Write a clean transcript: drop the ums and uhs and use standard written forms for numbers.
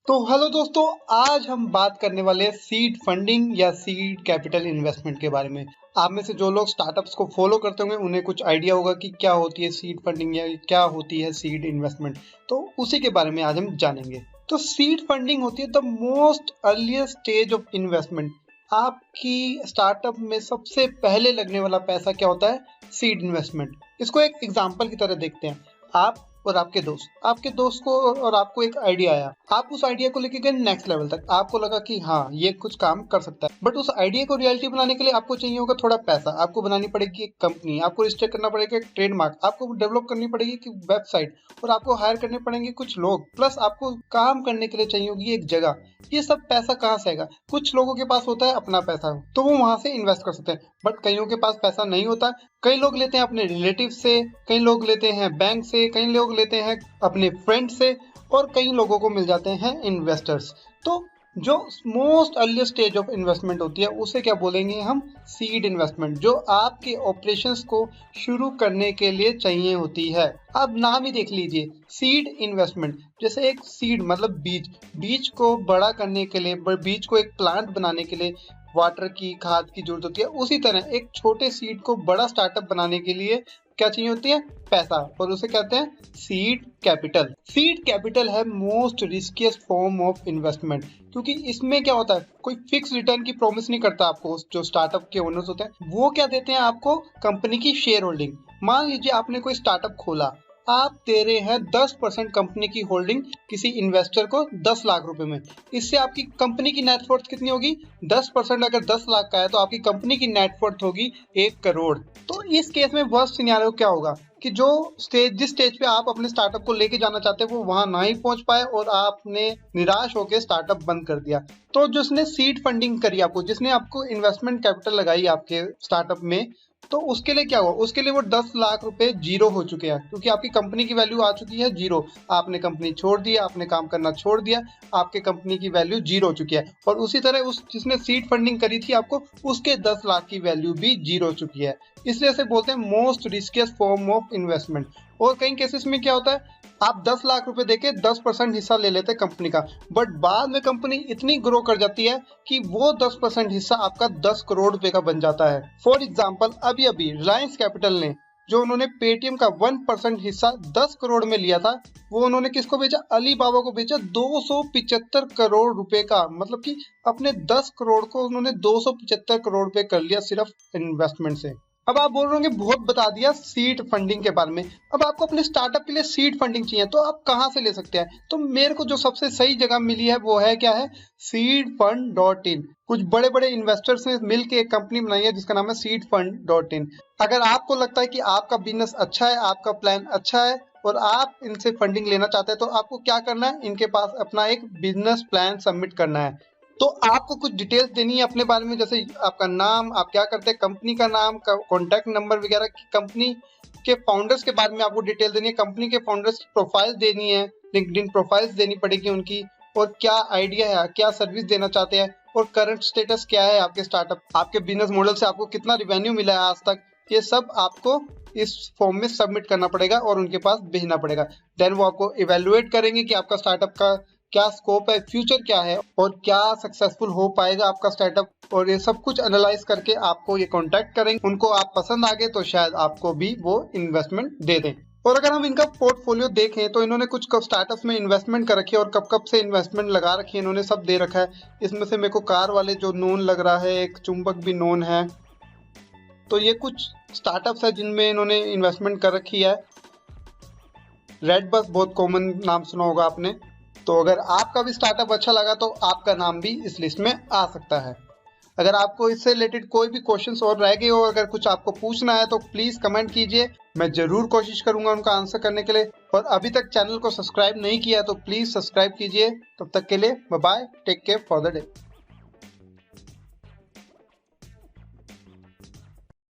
तो हेलो दोस्तों, आज हम बात करने वाले हैं सीड फंडिंग या सीड कैपिटल इन्वेस्टमेंट के बारे में। आप में से जो लोग स्टार्टअप्स को फॉलो करते होंगे उन्हें कुछ आइडिया होगा कि क्या होती है सीड फंडिंग या क्या होती है सीड इन्वेस्टमेंट। तो उसी के बारे में आज हम जानेंगे। तो सीड फंडिंग होती है the most earliest stage of investment. आपकी स्टार्टअप में सबसे पहले लगने वाला पैसा क्या होता है? Seed investment. इसको एक एग्जांपल की तरह देखते हैं। आप और आपके दोस्त को और आपको एक आइडिया आया, आप उस आइडिया को लेके गए नेक्स्ट लेवल तक। आपको लगा कि हाँ ये कुछ काम कर सकता है, बट उस आइडिया को रियलिटी बनाने के लिए आपको चाहिए होगा थोड़ा पैसा। आपको बनानी पड़ेगी एक कंपनी, आपको रजिस्टर करना पड़ेगा एक ट्रेडमार्क, आपको डेवलप करनी पड़ेगी एक वेबसाइट, और आपको हायर करने पड़ेंगे कुछ लोग, प्लस आपको काम करने के लिए चाहिए होगी एक जगह। ये सब पैसा कहाँ से आएगा? कुछ लोगों के पास होता है अपना पैसा, तो वो वहां से इन्वेस्ट कर सकते हैं, बट कईयों के पास पैसा नहीं होता। कई लोग लेते हैं अपने रिलेटिव से, कई लोग लेते हैं बैंक से, कई लोग लेते हैं अपने फ्रेंड से, और कई लोगों को मिल जाते हैं इन्वेस्टर्स। तो जो most earliest stage of investment होती है उसे क्या बोलेंगे हम? सीड इन्वेस्टमेंट, जो आपके ऑपरेशंस को शुरू करने के लिए चाहिए होती है। अब नाम ही देख लीजिए, सीड इन्वेस्टमेंट। जैसे एक सीड मतलब बीज, बीज को बड़ा करने के लिए, बीज को एक प्लांट बनाने के लिए वाटर की, खाद की जरूरत होती है। उसी तरह एक छोटे सीड को बड़ा स्टार्टअप बनाने के लिए क्या चाहिए होती है? पैसा, और उसे कहते हैं सीड कैपिटल। सीड कैपिटल है मोस्ट रिस्किएस्ट फॉर्म ऑफ इन्वेस्टमेंट, क्योंकि इसमें क्या होता है, कोई फिक्स रिटर्न की प्रॉमिस नहीं करता आपको। जो स्टार्टअप के ओनर्स होते हैं वो क्या देते हैं आपको? कंपनी की शेयर होल्डिंग। मान लीजिए आपने कोई स्टार्टअप खोला, आप दे रहे हैं 10% कंपनी की होल्डिंग किसी इन्वेस्टर को 10 लाख रुपए में। इससे आपकी कंपनी की नेटवर्थ कितनी होगी? 10% अगर 10 लाख का है तो आपकी कंपनी की नेटवर्थ होगी 1 करोड़। तो इस केस में वर्स्ट सिनेरियो क्या होगा कि जिस स्टेज पे आप अपने स्टार्टअप को लेके जाना चाहते हैं वो वहां ना ही पहुंच पाए और आपने निराश होकर स्टार्टअप बंद कर दिया। तो जिसने सीड फंडिंग करी आपको, जिसने आपको इन्वेस्टमेंट कैपिटल लगाई आपके स्टार्टअप में, तो उसके लिए क्या हुआ? उसके लिए वो 10 लाख रुपए जीरो हो चुके हैं, क्योंकि आपकी कंपनी की वैल्यू आ चुकी है जीरो। आपने कंपनी छोड़ दी, आपने काम करना छोड़ दिया, आपके कंपनी की वैल्यू जीरो हो चुकी है। और उसी तरह उस जिसने सीड फंडिंग करी थी आपको, उसके 10 लाख की वैल्यू भी जीरो हो चुकी है। इसलिए से बोलते हैं मोस्ट रिस्किएस्ट फॉर्म ऑफ इन्वेस्टमेंट। और कई केसेस में क्या होता है, आप 10 लाख रुपए देके 10% हिस्सा ले लेते हैं कंपनी का, बट बाद में कंपनी इतनी ग्रो कर जाती है कि वो 10% हिस्सा आपका 10 करोड़ रुपए का बन जाता है। फॉर एग्जांपल, अभी अभी रिलायंस कैपिटल ने जो उन्होंने पेटीएम का 1% हिस्सा 10 करोड़ में लिया था, वो उन्होंने किसको बेचा? अलीबाबा को बेचा 275 करोड़ रुपए का। मतलब कि अपने 10 करोड़ को उन्होंने 275 करोड़ रुपए कर लिया सिर्फ इन्वेस्टमेंट से। अब आप बोल रहे होंगे बहुत बता दिया सीड फंडिंग के बारे में, अब आपको अपने स्टार्टअप के लिए सीड फंडिंग चाहिए तो आप कहाँ से ले सकते हैं? तो मेरे को जो सबसे सही जगह मिली है वो है क्या है? seedfund.in। कुछ बड़े बड़े इन्वेस्टर्स ने मिलकर एक कंपनी बनाई है जिसका नाम है seedfund.in। अगर आपको लगता है कि आपका बिजनेस अच्छा है, आपका प्लान अच्छा है और आप इनसे फंडिंग लेना चाहते हैं, तो आपको क्या करना है? इनके पास अपना एक बिजनेस प्लान सबमिट करना है। तो आपको कुछ डिटेल्स देनी है अपने बारे में, जैसे आपका नाम, आप क्या करते हैं, कंपनी का नाम, कॉन्टैक्ट नंबर वगैरह। कंपनी के फाउंडर्स के बारे में आपको डिटेल देनी है, कंपनी के फाउंडर्स की प्रोफाइल देनी है, लिंक्डइन प्रोफाइल्स देनी पड़ेगी उनकी, और क्या आइडिया है, क्या सर्विस देना चाहते हैं, और करंट स्टेटस क्या है आपके स्टार्टअप, आपके बिजनेस मॉडल से आपको कितना रिवेन्यू मिला है आज तक। ये सब आपको इस फॉर्म में सबमिट करना पड़ेगा और उनके पास भेजना पड़ेगा। देन वो आपको इवेलुएट करेंगे कि आपका स्टार्टअप का क्या स्कोप है, फ्यूचर क्या है, और क्या सक्सेसफुल हो पाएगा आपका स्टार्टअप। और ये सब कुछ एनालाइज करके आपको ये कांटेक्ट करेंगे। उनको आप पसंद आ गए तो शायद आपको भी वो इन्वेस्टमेंट दे दें। और अगर हम इनका पोर्टफोलियो देखें तो इन्होंने कुछ कब स्टार्टअप्स में इन्वेस्टमेंट कर रखी है और कब कब से इन्वेस्टमेंट लगा रखी है, इन्होंने सब दे रखा है। इसमें से मेरे को कार वाले जो नोन लग रहा है, एक चुंबक भी नोन है। तो ये कुछ स्टार्टअप्स है जिनमें इन्होंने इन्वेस्टमेंट कर रखी है। रेड बस बहुत कॉमन नाम सुना होगा आपने। तो अगर आपका भी स्टार्टअप अच्छा लगा तो आपका नाम भी इस लिस्ट में आ सकता है। अगर आपको इससे रिलेटेड कोई भी क्वेश्चंस और रह गए हो, अगर कुछ आपको पूछना है तो प्लीज कमेंट कीजिए, मैं जरूर कोशिश करूंगा उनका आंसर करने के लिए। और अभी तक चैनल को सब्सक्राइब नहीं किया है तो प्लीज सब्सक्राइब कीजिए। तब तक के लिए bye bye, take care for the day.